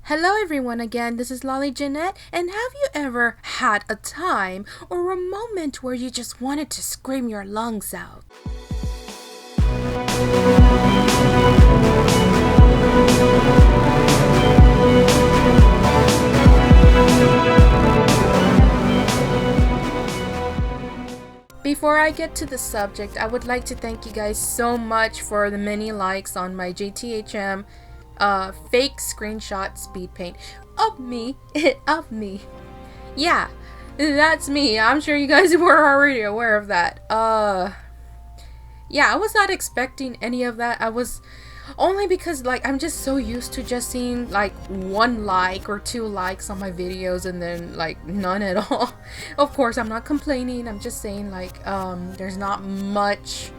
Hello everyone again, this is Lolly Jeanette, and have you ever had a time or a moment where you just wanted to scream your lungs out? Before I get to the subject, I would like to thank you guys so much for the many likes on my JTHM fake screenshot speed paint of me, of me. Yeah, that's me. I'm sure you guys were already aware of that. Yeah, I was not expecting any of that. I was only because I'm just so used to just seeing like one like or two likes on my videos and then none at all. Of course, I'm not complaining. I'm just saying there's not much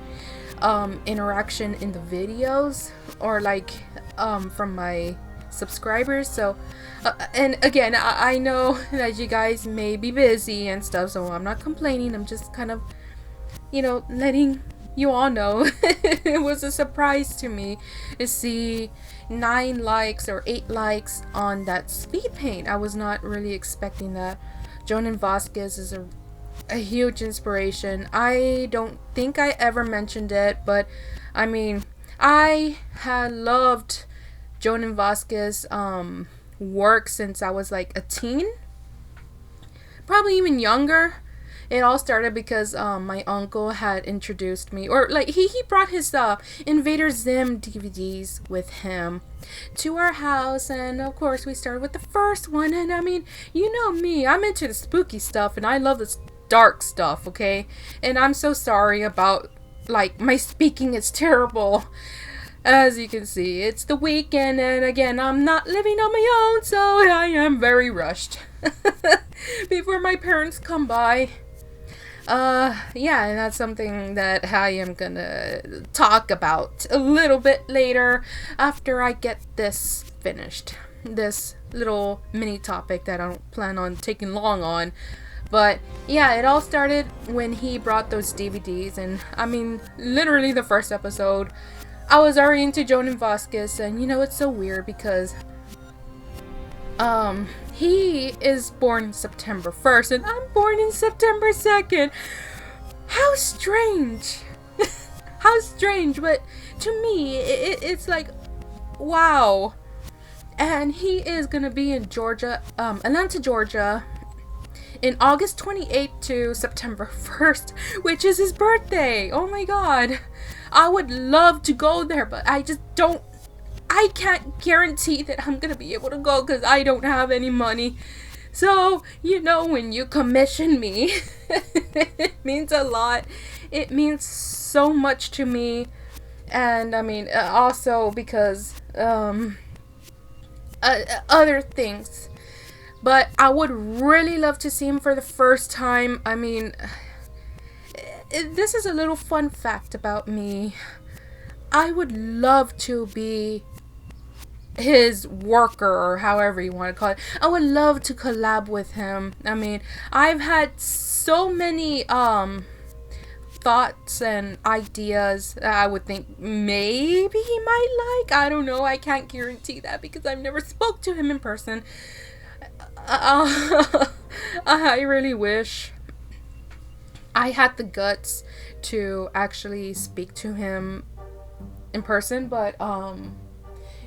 interaction in the videos or from my subscribers. So and again, I know that you guys may be busy and stuff, so I'm not complaining. I'm just kind of letting you all know. It was a surprise to me to see 9 likes or 8 likes on that speed paint. I was not really expecting that. Jonan Vasquez is a huge inspiration. I don't think I ever mentioned it, but I mean, I had loved Jonan Vasquez work since I was like a teen, probably even younger. It all started because my uncle had introduced me, or he brought his Invader Zim DVDs with him to our house, and of course we started with the first one. And I mean, you know me, I'm into the spooky stuff and I love this dark stuff, okay? And I'm so sorry about my speaking is terrible. As you can see, it's the weekend, and again, I'm not living on my own, so I am very rushed before my parents come by. Yeah, and that's something that I am gonna talk about a little bit later after I get this finished. This little mini topic that I don't plan on taking long on. But yeah, it all started when he brought those DVDs, and I mean, literally the first episode, I was already into Jonan Vasquez, and it's so weird because he is born September 1st and I'm born in September 2nd. How strange. How strange, but to me it's like, wow. And he is gonna be in Georgia, Atlanta, Georgia, in August 28th to September 1st, which is his birthday. Oh my god. I would love to go there, but I can't guarantee that I'm gonna be able to go because I don't have any money. So, when you commission me, it means a lot. It means so much to me. And I mean, also because other things. But I would really love to see him for the first time. I mean, this is a little fun fact about me. I would love to be his worker, or however you want to call it. I would love to collab with him. I mean, I've had so many thoughts and ideas that I would think maybe he might like. I don't know. I can't guarantee that because I've never spoke to him in person. I really wish I had the guts to actually speak to him in person, but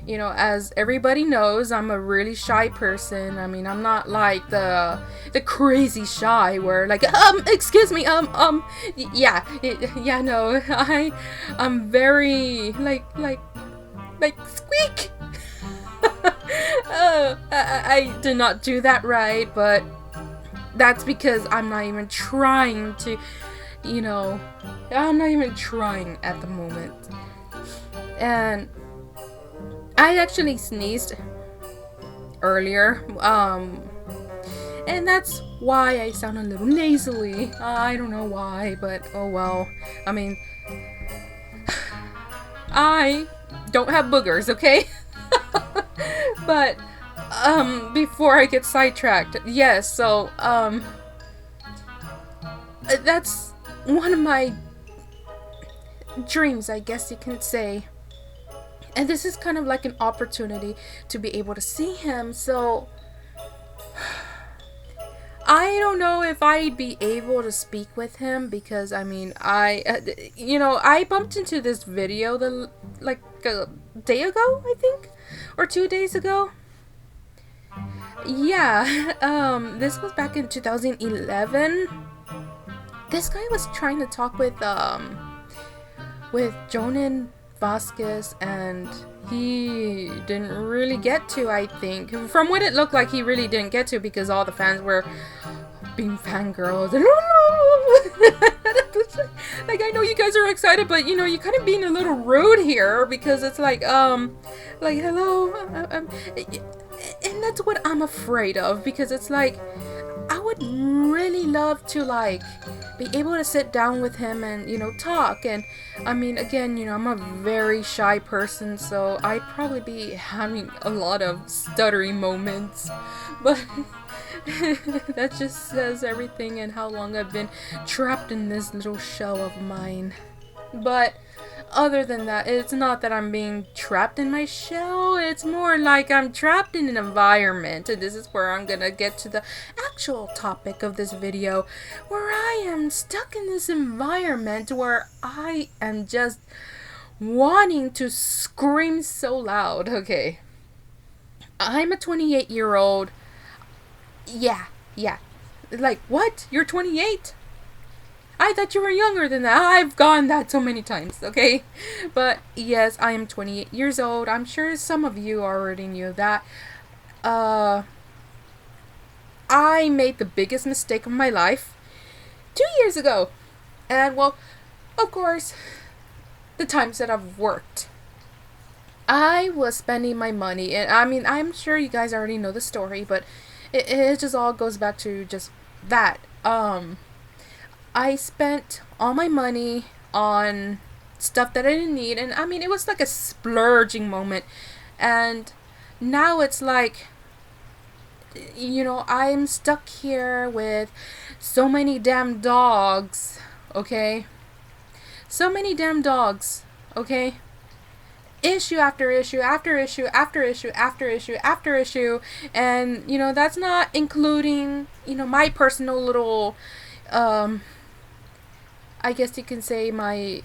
as everybody knows, I'm a really shy person. I mean, I'm not like the crazy shy where excuse me, yeah, no, I'm very like squeak. I did not do that right, but that's because I'm not even trying to, I'm not even trying at the moment. And I actually sneezed earlier, and that's why I sound a little nasally. I don't know why, but oh well. I mean, I don't have boogers, okay? But before I get sidetracked, yes, so that's one of my dreams, I guess you can say, And this is kind of like an opportunity to be able to see him. So I don't know if I'd be able to speak with him, because I mean, I bumped into this video like a day ago, I think, or 2 days ago. Yeah, this was back in 2011. This guy was trying to talk with Jonan Vasquez, and he didn't really get to, I think. From what it looked like, he really didn't get to, because all the fans were being fangirls. And like, I know you guys are excited, but you know, you're kind of being a little rude here, because it's like hello, and that's what I'm afraid of, because it's like, I would really love to like be able to sit down with him and, you know, talk. And I mean, again, you know, I'm a very shy person, so I'd probably be having a lot of stuttering moments, but that just says everything, and how long I've been trapped in this little shell of mine. But other than that, it's not that I'm being trapped in my shell. It's more like I'm trapped in an environment. And this is where I'm gonna get to the actual topic of this video, where I am stuck in this environment where I am just wanting to scream so loud. Okay, I'm a 28-year-old. Yeah. Like, what? You're 28? I thought you were younger than that. I've gone that so many times, okay? But yes, I am 28 years old. I'm sure some of you already knew that. I made the biggest mistake of my life 2 years ago. And well, of course, the times that I've worked, I was spending my money. And I mean, I'm sure you guys already know the story, but it just all goes back to just that. I spent all my money on stuff that I didn't need, and I mean, it was like a splurging moment. And now it's like, you know, I'm stuck here with so many damn dogs, okay? So many damn dogs, okay? Issue after issue after issue after issue after issue after issue. And, you know, that's not including, you know, my personal little, I guess you can say my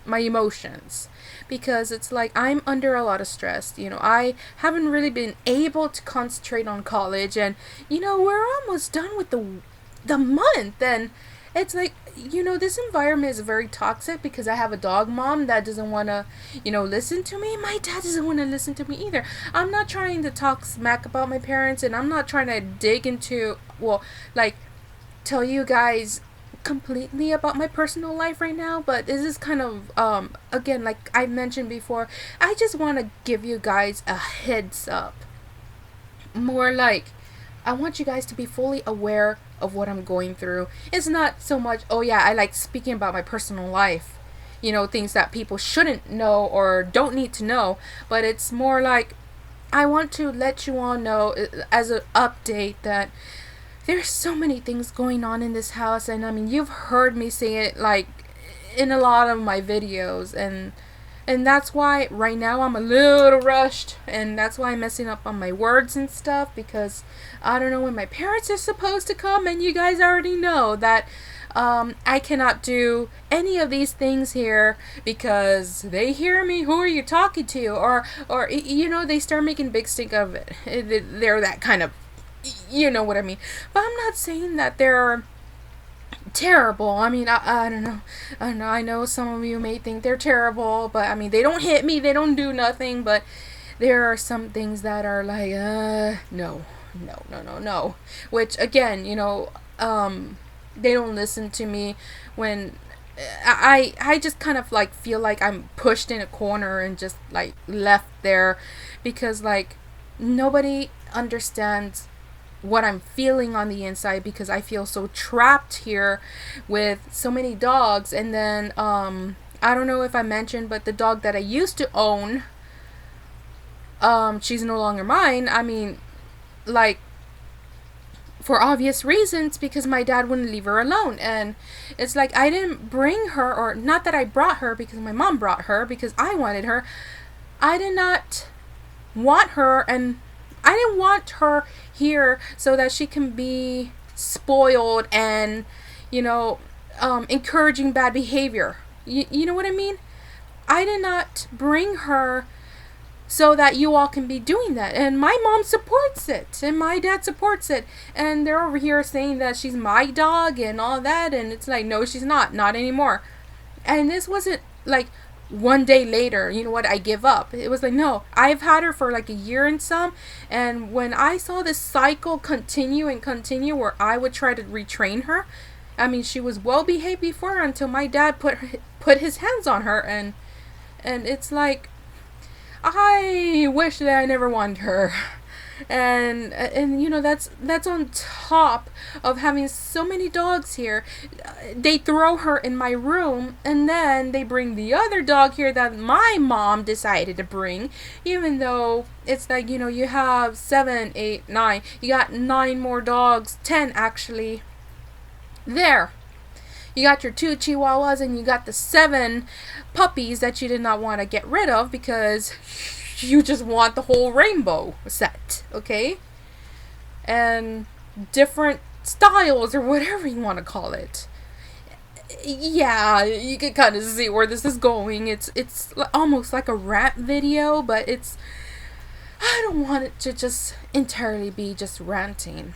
emotions, because it's like I'm under a lot of stress. You know, I haven't really been able to concentrate on college, and you know, we're almost done with the month, and it's like, you know, this environment is very toxic, because I have a dog mom that doesn't want to, you know, listen to me. My dad doesn't want to listen to me either. I'm not trying to talk smack about my parents, and I'm not trying to dig into, well, like, tell you guys completely about my personal life right now, but this is kind of again, like I mentioned before, I just want to give you guys a heads up. More like, I want you guys to be fully aware of what I'm going through. It's not so much, oh yeah, I like speaking about my personal life, you know, things that people shouldn't know or don't need to know, but it's more like, I want to let you all know as an update that there's so many things going on in this house. And I mean, you've heard me say it like in a lot of my videos, and that's why right now I'm a little rushed, and that's why I'm messing up on my words and stuff, because I don't know when my parents are supposed to come, and you guys already know that I cannot do any of these things here, because they hear me, who are you talking to, or you know, they start making big stink of it. They're that kind of, you know what I mean. But I'm not saying that they're terrible. I mean, I don't know. I know some of you may think they're terrible, but I mean, they don't hit me, they don't do nothing, but there are some things that are like, no. Which, again, you know, they don't listen to me when I just kind of like feel like I'm pushed in a corner and just like left there, because like nobody understands what I'm feeling on the inside, because I feel so trapped here with so many dogs. And then I don't know if I mentioned, but the dog that I used to own, she's no longer mine. I mean, like, for obvious reasons, because my dad wouldn't leave her alone. And it's like, I didn't bring her, or not that I brought her because my mom brought her because I wanted her. I did not want her, and I didn't want her here so that she can be spoiled and, encouraging bad behavior. You know what I mean? I did not bring her so that you all can be doing that. And my mom supports it, and my dad supports it, and they're over here saying that she's my dog and all that, and it's like, no, she's not anymore. And this wasn't like one day later, you know what, I give up. It was like, no, I've had her for like a year and some, and when I saw this cycle continue and continue where I would try to retrain her, I mean, she was well behaved before until my dad put his hands on her, and it's like, I wish that I never wanted her. And that's on top of having so many dogs here. They throw her in my room, and then they bring the other dog here that my mom decided to bring, even though it's like, you have 7, 8, 9, you got 9 more dogs, 10 actually there. You got your 2 chihuahuas, and you got the 7 puppies that you did not want to get rid of because you just want the whole rainbow set, okay? And different styles, or whatever you want to call it. Yeah, you can kind of see where this is going. It's almost like a rant video, but I don't want it to just entirely be just ranting.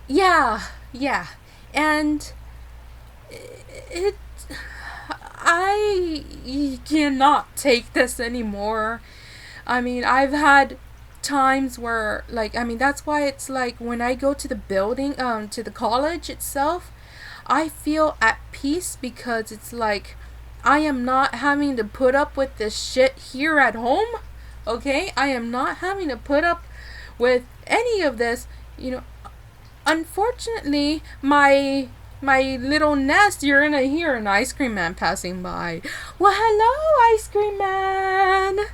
Yeah, and I cannot take this anymore. I mean, I've had times where, that's why it's like when I go to the building, to the college itself, I feel at peace, because it's like, I am not having to put up with this shit here at home, okay? I am not having to put up with any of this, Unfortunately, my little nest, you're gonna hear an ice cream man passing by. Well, hello, ice cream man.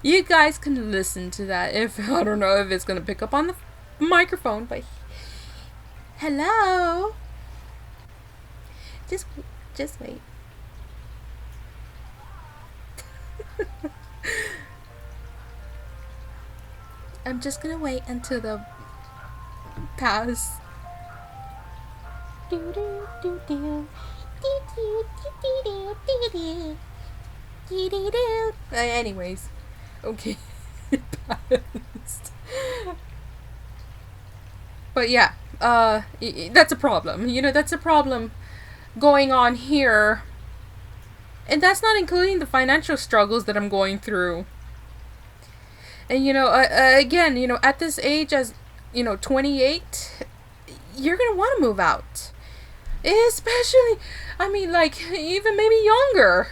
You guys can listen to that. I don't know if it's gonna pick up on the microphone, but hello. Just wait. I'm just gonna wait until the pass. Anyways, okay. But yeah, that's a problem. That's a problem going on here, and that's not including the financial struggles that I'm going through. And again, at this age, as 28, you're gonna want to move out. Especially, even maybe younger.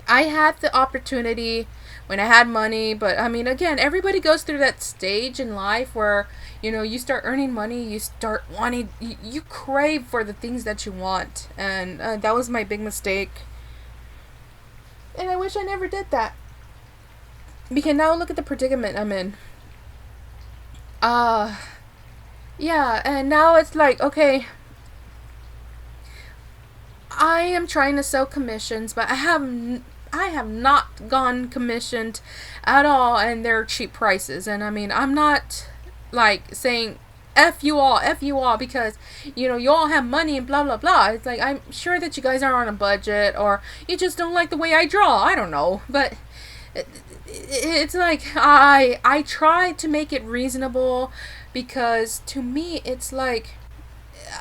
I had the opportunity when I had money, but again, everybody goes through that stage in life where, you start earning money, you start wanting, you crave for the things that you want. And that was my big mistake. And I wish I never did that. Because now look at the predicament I'm in. Yeah, and now it's like, okay, I am trying to sell commissions, but I have not gone commissioned at all, and they're cheap prices. And I'm not like saying F you all, because you all have money and blah blah blah. It's like, I'm sure that you guys are on a budget, or you just don't like the way I draw, I don't know. But it's like, I try to make it reasonable, because to me it's like,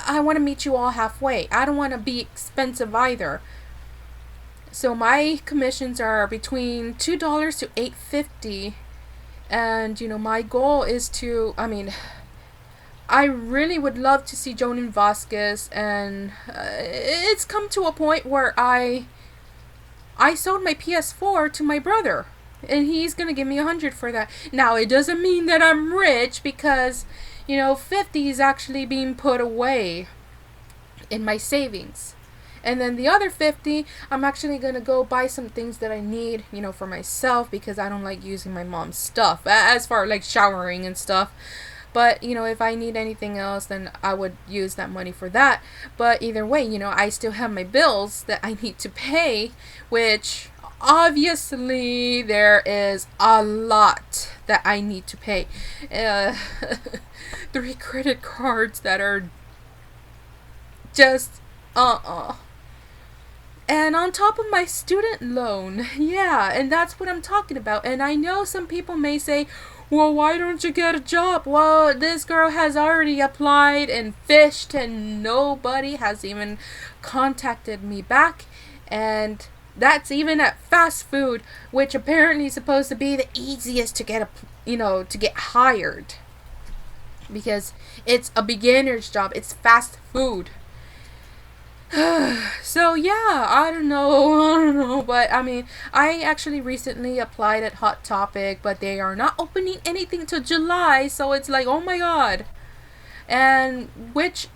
I want to meet you all halfway. I don't want to be expensive either. So my commissions are between $2 to $8.50, and my goal is to, I really would love to see Jonan Vasquez, and it's come to a point where I sold my PS4 to my brother, and he's gonna give me $100 for that. Now, it doesn't mean that I'm rich, because 50 is actually being put away in my savings. And then the other 50, I'm actually going to go buy some things that I need, for myself, because I don't like using my mom's stuff as far like showering and stuff. But, if I need anything else, then I would use that money for that. But either way, I still have my bills that I need to pay, which obviously there is a lot that I need to pay. Uh, 3 credit cards that are just, and on top of my student loan. Yeah, and that's what I'm talking about. And I know some people may say, well, why don't you get a job? Well, this girl has already applied and fished, and nobody has even contacted me back. And that's even at fast food, which apparently is supposed to be the easiest to get to get hired, because it's a beginner's job. It's fast food. So yeah, I don't know, but I mean, I actually recently applied at Hot Topic, but they are not opening anything till July, so it's like, oh my god. And which,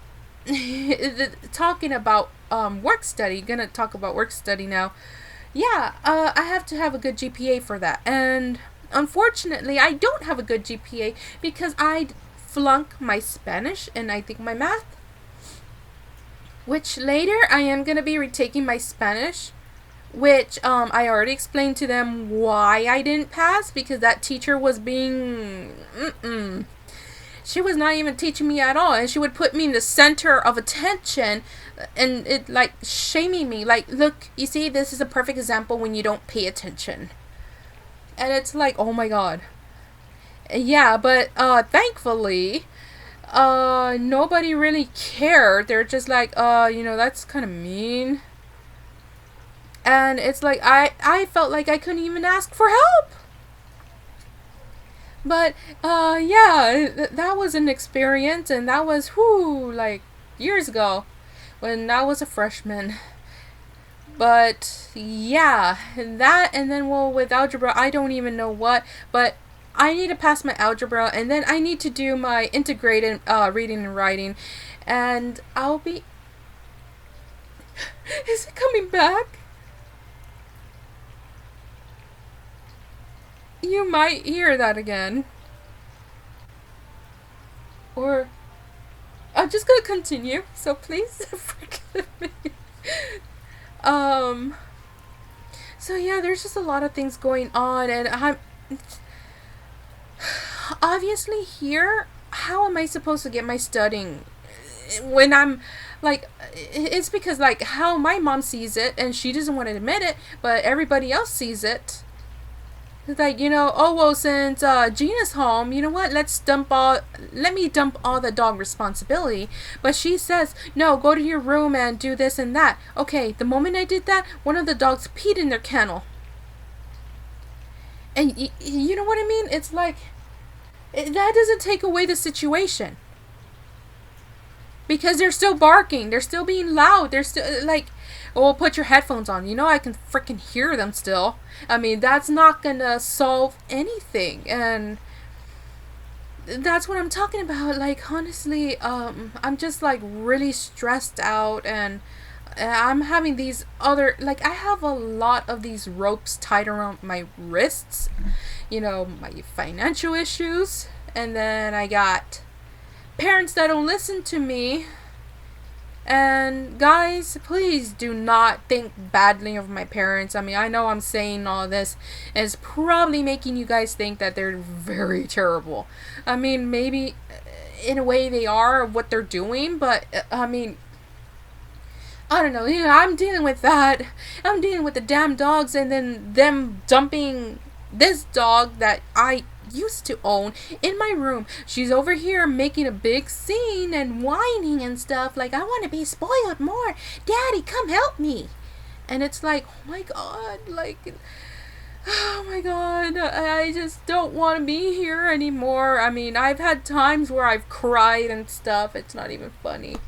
talking about work study, gonna talk about work study now. Yeah, I have to have a good GPA for that, and unfortunately, I don't have a good GPA because I flunk my Spanish and I think my math. Which later I am going to be retaking my Spanish, which I already explained to them why I didn't pass, because that teacher was being she was not even teaching me at all, and she would put me in the center of attention, and it like shaming me, like, look, you see, this is a perfect example when you don't pay attention. And it's like, oh my god. Yeah, but thankfully nobody really cared. They're just like, that's kind of mean. And it's like, I felt like I couldn't even ask for help. But, yeah, that was an experience, and that was, like, years ago, when I was a freshman. But, yeah, that, and then, well, with algebra, I don't even know what, but I need to pass my algebra, and then I need to do my integrated reading and writing, and I'll be... Is it coming back? You might hear that again. Or... I'm just gonna continue, so please forgive me. So yeah, there's just a lot of things going on, and I'm... Obviously here, how am I supposed to get my studying when I'm like, it's because like how my mom sees it, and she doesn't want to admit it, but everybody else sees it. It's like, oh well, since Gina's home, you know what, let me dump all the dog responsibility. But she says, no, go to your room and do this and that. Okay, the moment I did that, one of the dogs peed in their kennel. And you know what I mean? It's like, that doesn't take away the situation. Because they're still barking. They're still being loud. They're still, like, oh, put your headphones on. I can freaking hear them still. I mean, that's not gonna solve anything. And that's what I'm talking about. Like, honestly, I'm just, like, really stressed out. And I'm having these other, like, I have a lot of these ropes tied around my wrists. My financial issues, and then I got parents that don't listen to me. And guys, please do not think badly of my parents. I mean, I know I'm saying all this, and it's probably making you guys think that they're very terrible. I mean, maybe in a way they are what they're doing, but I mean, I don't know. I'm dealing with that. I'm dealing with the damn dogs, and then them dumping this dog that I used to own in my room. She's over here making a big scene and whining and stuff, like, I want to be spoiled more. Daddy, come help me. And it's like, oh my god, like, oh my god, I just don't want to be here anymore. I mean, I've had times where I've cried and stuff. It's not even funny.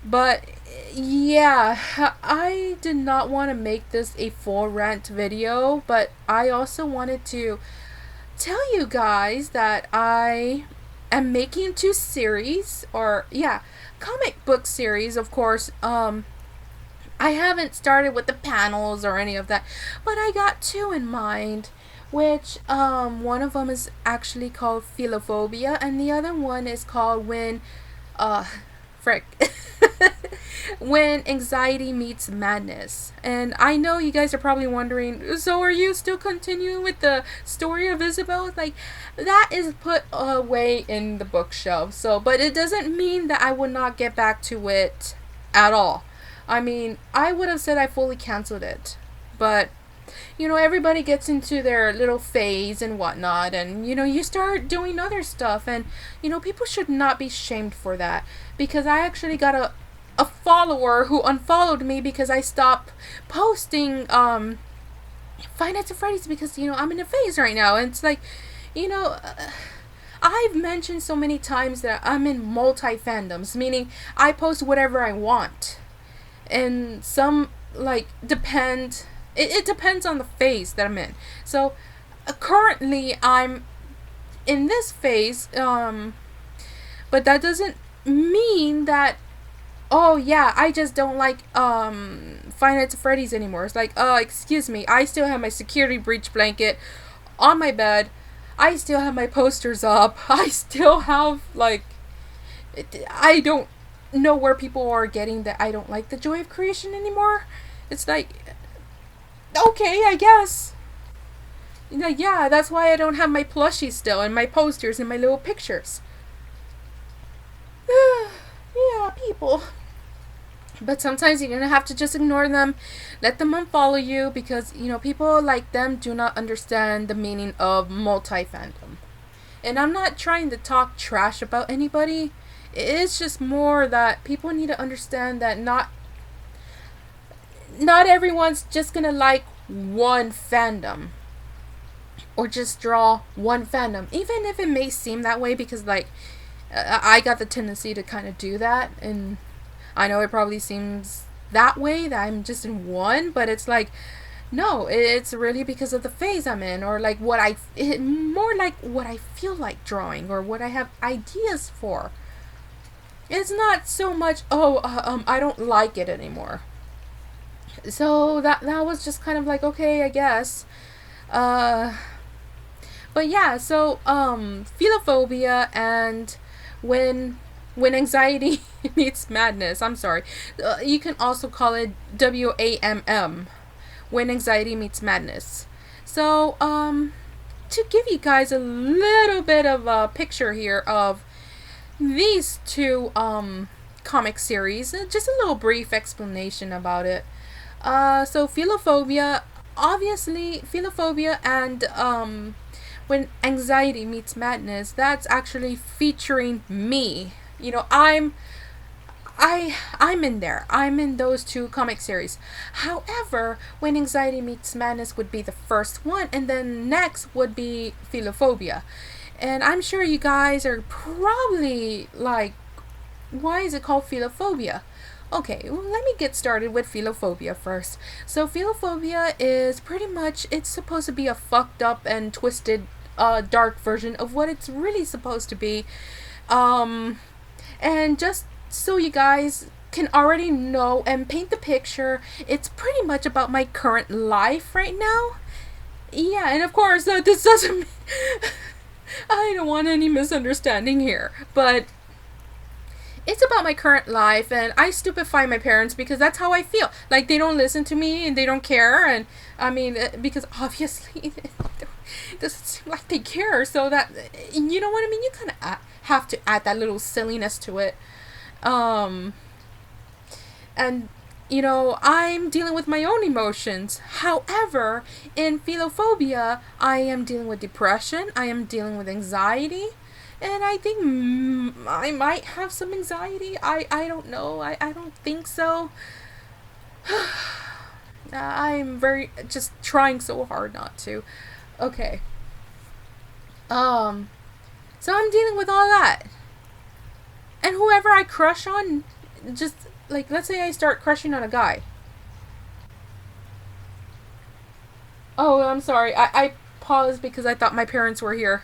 But yeah, I did not want to make this a full rant video, but I also wanted to tell you guys that I am making 2 series, or yeah, comic book series, of course. I haven't started with the panels or any of that, but I got two in mind, which one of them is actually called philophobia, and the other one is called uh frick when anxiety meets madness. And I know you guys are probably wondering, so are you still continuing with the story of Isabel? Like, that is put away in the bookshelf. So, but it doesn't mean that I would not get back to it at all. I mean, I would have said I fully canceled it, but everybody gets into their little phase and whatnot, and you start doing other stuff, and people should not be shamed for that, because I actually got a follower who unfollowed me because I stopped posting Five Nights at Freddy's, because I'm in a phase right now, and it's like, you know. I've mentioned so many times that I'm in multi fandoms, meaning I post whatever I want, and some it depends on the phase that I'm in. So currently I'm in this phase, but that doesn't mean that, oh yeah, I just don't like Five Nights at Freddy's anymore. It's like, excuse me, I still have my security breach blanket on my bed. I still have my posters up. I still have, I don't know where people are getting that I don't like the joy of creation anymore. It's like, okay, I guess. Yeah, that's why I don't have my plushies still, and my posters and my little pictures. Yeah, people. But sometimes you're gonna have to just ignore them, let them unfollow you, because people like them do not understand the meaning of multi fandom. And I'm not trying to talk trash about anybody. It's just more that people need to understand that not everyone's just gonna like one fandom, or just draw one fandom, even if it may seem that way, because I got the tendency to kind of do that, and I know it probably seems that way, that I'm just in one, but it's like, no, it's really because of the phase I'm in, or more like what I feel like drawing, or what I have ideas for. It's not so much, I don't like it anymore. So that was just kind of like, okay, I guess. But yeah, so philophobia and when anxiety meets madness. I'm sorry. You can also call it WAMM, when anxiety meets madness. So to give you guys a little bit of a picture here of these two comic series, just a little brief explanation about it. So philophobia, obviously philophobia and when anxiety meets madness, that's actually featuring me. I'm in there. I'm in those two comic series. However, when anxiety meets madness would be the first one, and then next would be philophobia. And I'm sure you guys are probably like, why is it called philophobia? Okay, well, let me get started with philophobia first. So philophobia is pretty much, it's supposed to be a fucked up and twisted dark version of what it's really supposed to be. And just so you guys can already know and paint the picture, it's pretty much about my current life right now. Yeah, and of course, this doesn't I don't want any misunderstanding here, but it's about my current life, and I stupefy my parents because that's how I feel. Like, they don't listen to me and they don't care, and I mean, because obviously it doesn't seem like they care, so that, you know what I mean? You kind of have to add that little silliness to it. And I'm dealing with my own emotions. However, in philophobia, I am dealing with depression, I am dealing with anxiety, and I think I might have some anxiety. I don't know. I don't think so. I'm just trying so hard not to. Okay. So I'm dealing with all that. And whoever I crush on, just, like, let's say I start crushing on a guy. Oh, I'm sorry. I paused because I thought my parents were here.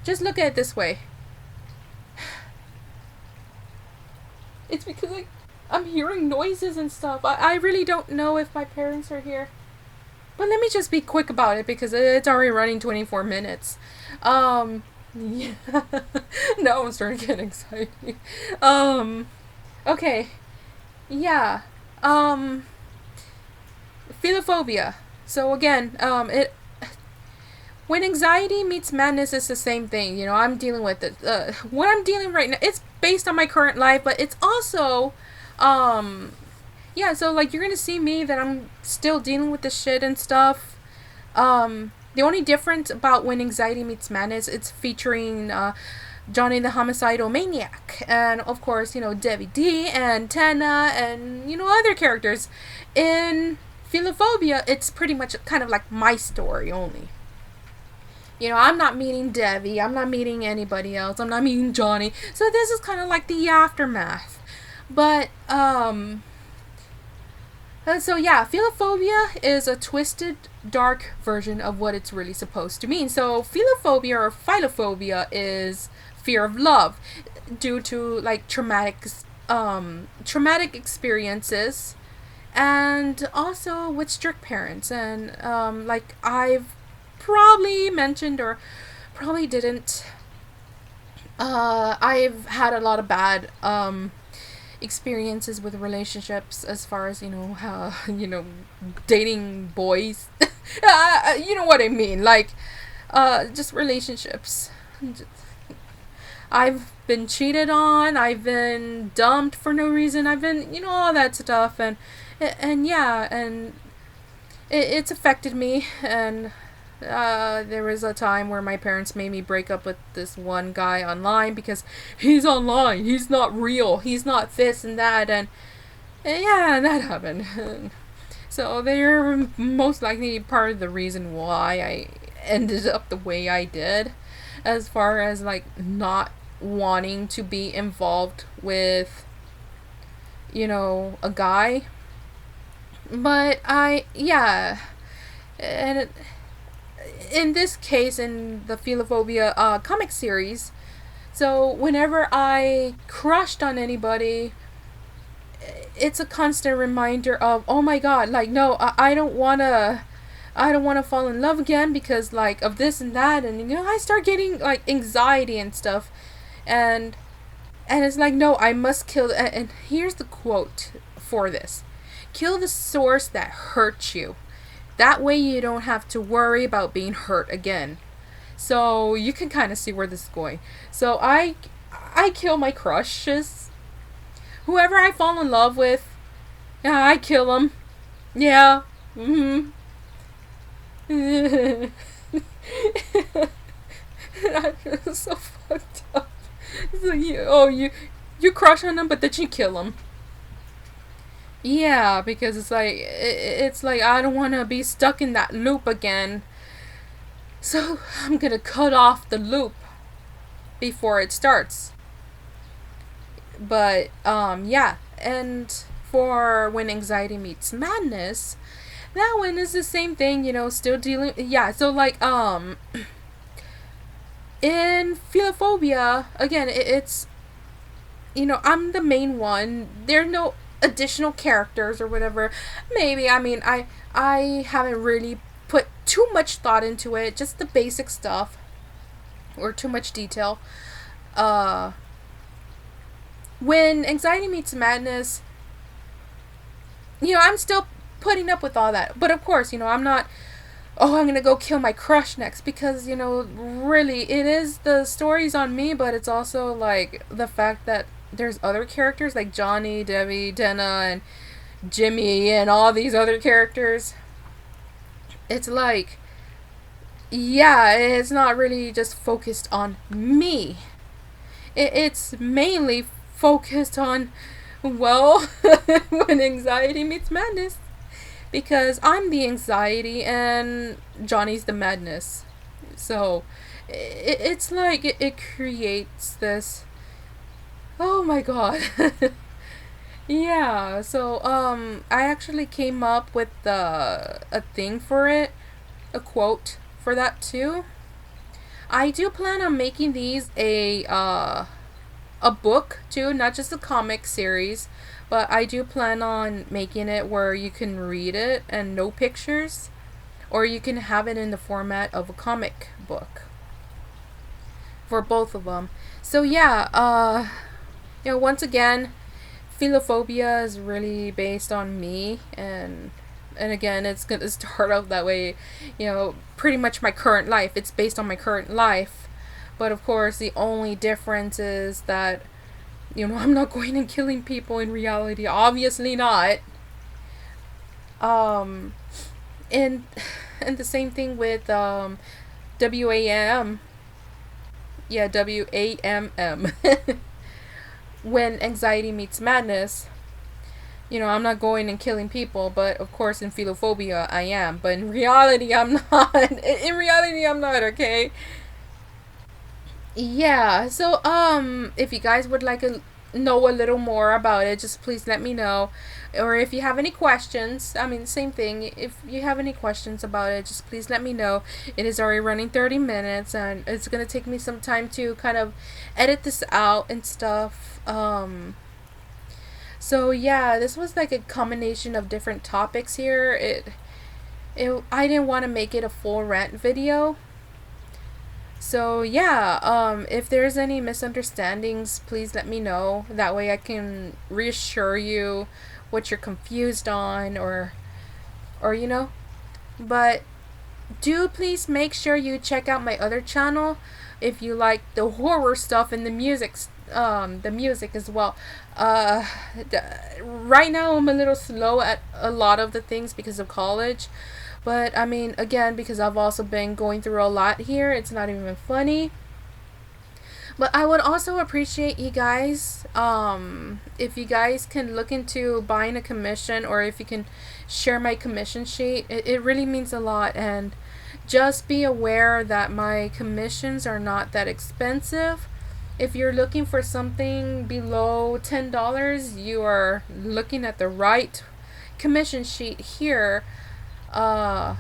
Just look at it this way. It's because I'm hearing noises and stuff. I really don't know if my parents are here. But let me just be quick about it because it's already running 24 minutes. Yeah. Now I'm starting to get anxiety. Okay. Yeah. Philophobia. So again, it when anxiety meets madness, it's the same thing. You know, I'm dealing with it. What I'm dealing right now, it's based on my current life, but it's also, yeah. So like, you're gonna see me that I'm still dealing with this shit and stuff. The only difference about when anxiety meets madness, it's featuring Johnny the homicidal maniac, and of course, you know, Debbie D and Tana, and you know, other characters. In Philophobia, it's pretty much kind of like my story only. You know, I'm not meeting Debbie, I'm not meeting anybody else, I'm not meeting Johnny. So this is kind of like the aftermath. But, so yeah, philophobia is a twisted, dark version of what it's really supposed to mean. So philophobia or philophobia is fear of love due to like traumatic experiences, and also with strict parents. And like I've probably mentioned or probably didn't, I've had a lot of bad experiences with relationships, as far as, you know, how, you know, dating boys. You know what I mean, like just relationships. I've been cheated on, I've been dumped for no reason, I've been, you know, all that stuff. And yeah, and it's affected me. And there was a time where my parents made me break up with this one guy online because he's online, he's not real, he's not this and that. And yeah, that happened. So they're most likely part of the reason why I ended up the way I did, as far as like not wanting to be involved with, you know, a guy. But yeah, and in this case, in the Philophobia comic series, so whenever I crushed on anybody, it's a constant reminder of, oh my god, like, no, I don't wanna, I don't wanna fall in love again because like of this and that. And you know, I start getting like anxiety and stuff. And it's like, no, I must kill. And here's the quote for this: kill the source that hurt you. That way you don't have to worry about being hurt again. So you can kind of see where this is going. So I kill my crushes. Whoever I fall in love with, yeah, I kill them. Yeah. Mm-hmm. That's so fucked up. So you crush on them, but then you kill them. Yeah, because it's like I don't want to be stuck in that loop again. So I'm gonna cut off the loop before it starts. But yeah, and for when anxiety meets madness, that one is the same thing, you know, still dealing. Yeah, so like in Philophobia, again, it's, you know, I'm the main one. There are no additional characters or whatever. Maybe, I mean, I haven't really put too much thought into it, just the basic stuff, or too much detail. When anxiety meets madness, you know, I'm still putting up with all that. But of course, you know, I'm not, oh, I'm gonna go kill my crush next, because, you know, really, it is, the story's on me, but it's also like the fact that there's other characters like Johnny, Debbie, Dana, and Jimmy, and all these other characters. It's like, yeah, it's not really just focused on me. It's mainly focused on, well, when anxiety meets madness. Because I'm the anxiety and Johnny's the madness. So, it's like it creates this. Oh my god. Yeah, so I actually came up with a thing for it, a quote for that too. I do plan on making these a a book too, not just a comic series, but I do plan on making it where you can read it and no pictures, or you can have it in the format of a comic book for both of them. So yeah, once again, philophobia is really based on me, and again, it's gonna start out that way. Pretty much my current life. It's based on my current life, but of course, the only difference is that I'm not going and killing people in reality. Obviously not. Um, and and the same thing with WAM. Yeah, WAMM. When anxiety meets madness, I'm not going and killing people, but of course in philophobia I am. But in reality I'm not. In reality I'm not, okay? Yeah, so if you guys would like to know a little more about it, just please let me know. Or if you have any questions, I mean, same thing. If you have any questions about it, just please let me know. It is already running 30 minutes, and it's gonna take me some time to kind of edit this out and stuff. So yeah, this was like a combination of different topics here. I didn't want to make it a full rant video. So yeah, if there's any misunderstandings, please let me know. That way I can reassure you what you're confused on, or. But do please make sure you check out my other channel if you like the horror stuff and the music as well. Uh, right now I'm a little slow at a lot of the things because of college. But I mean, again, because I've also been going through a lot here, it's not even funny. But I would also appreciate you guys, if you guys can look into buying a commission, or if you can share my commission sheet. It really means a lot. And just be aware that my commissions are not that expensive. If you're looking for something below $10, you are looking at the right commission sheet here. I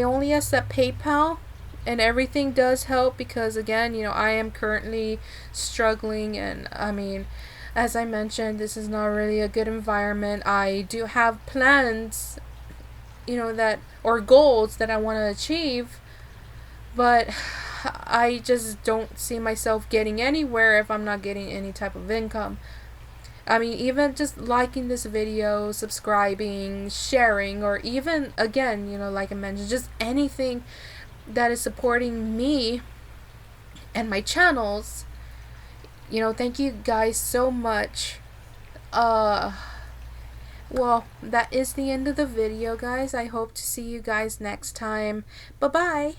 only accept PayPal, and everything does help because, again, I am currently struggling, and I mean, as I mentioned, this is not really a good environment. I do have plans, or goals that I want to achieve, but I just don't see myself getting anywhere if I'm not getting any type of income. I mean, even just liking this video, subscribing, sharing, or even, again, like I mentioned, just anything that is supporting me and my channels. Thank you guys so much. Well, that is the end of the video, guys. I hope to see you guys next time. Bye-bye.